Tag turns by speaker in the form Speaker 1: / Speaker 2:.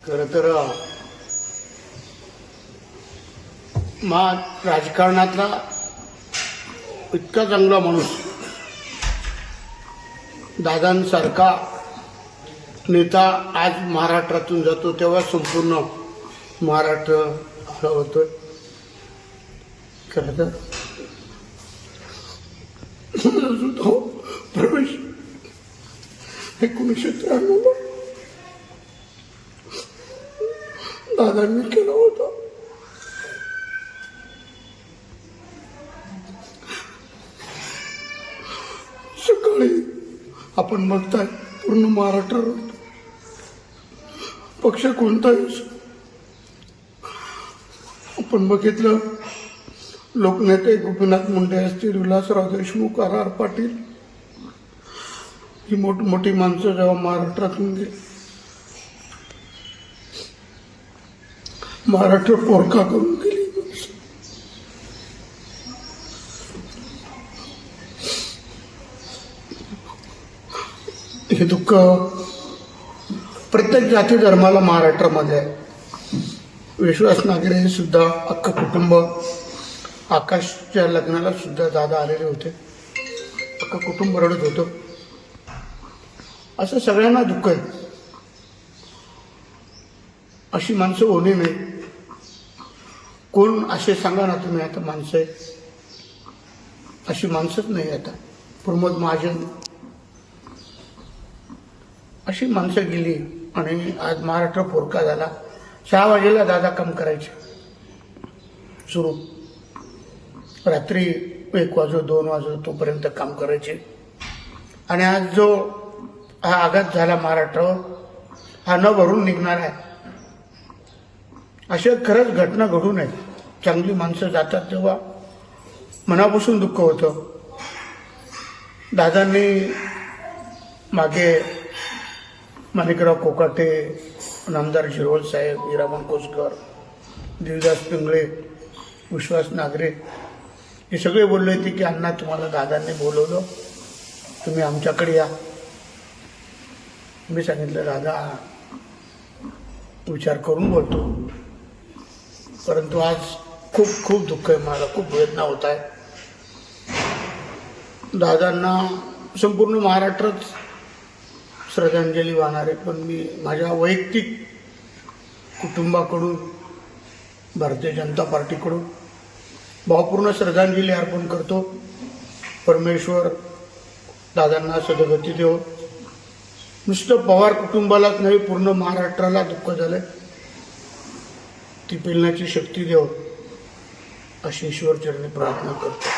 Speaker 1: खरं तर राजकारणातला इतका चांगला माणूस दादांसारखा नेता आज महाराष्ट्रातून जातो तेव्हा संपूर्ण महाराष्ट्र हळहळतोय. खरं तर प्रवेश 1993 दादांनी केला होता. सकाळी आपण बघताय पूर्ण महाराष्ट्रावर पक्ष कोणताही आपण बघितलं, लोकनेते गोपीनाथ मुंडे असतील, विलासराव देशमुख, R.R. पाटील ही मोठी माणसं जेव्हा महाराष्ट्रातून गेली, महाराष्ट्र पोरका करून गेली. हे दुःख प्रत्येक जाती धर्माला महाराष्ट्रामध्ये आहे. विश्वास नागरे सुद्धा अख्खं कुटुंब, आकाशच्या लग्नाला सुद्धा दादा आलेले होते, अख्खं कुटुंब रडत होतं. असं सगळ्यांना दुःख आहे. अशी माणसं होणे नाही. कोण असे सांगा ना तुम्ही आता माणसं आहे, अशी माणसंच नाही. आता प्रमोद महाजन अशी माणसं गेली आणि आज महाराष्ट्र पोरका झाला. 6 वाजेला दादा काम करायचे सुरू, रात्री 1 वाजो 2 वाजो तोपर्यंत काम करायचे. आणि आज जो हा आघात झाला महाराष्ट्रावर, हा न भरून निघणार आहे. अशा खरंच घटना घडू नये. चांगली माणसं जातात तेव्हा मनापासून दुःख होतं. दादांनी मागे माणिकराव कोकाटे, नामदार झिरवळ साहेब, हिरामन कोसकर, देवदास पिंगळे, विश्वास नागरे हे सगळे बोलले होते की अण्णा तुम्हाला दादांनी बोलवलं, तुम्ही आमच्याकडे या. मी सांगितलं दादा विचार करून बोलतो. परंतु आज खूप दुःख आहे, मला खूप वेदना होत आहे. दादांना संपूर्ण महाराष्ट्रात श्रद्धांजली वाहणार आहे, पण मी माझ्या वैयक्तिक कुटुंबाकडून, भारतीय जनता पार्टीकडून भावपूर्ण श्रद्धांजली अर्पण करतो. परमेश्वर दादांना सद्गती देव. नुसतं पवार कुटुंबालाच नाही, पूर्ण महाराष्ट्राला दुःख झालंय. ती पेलण्याची शक्ती देव अशी ईश्वरचरणी प्रार्थना करतो.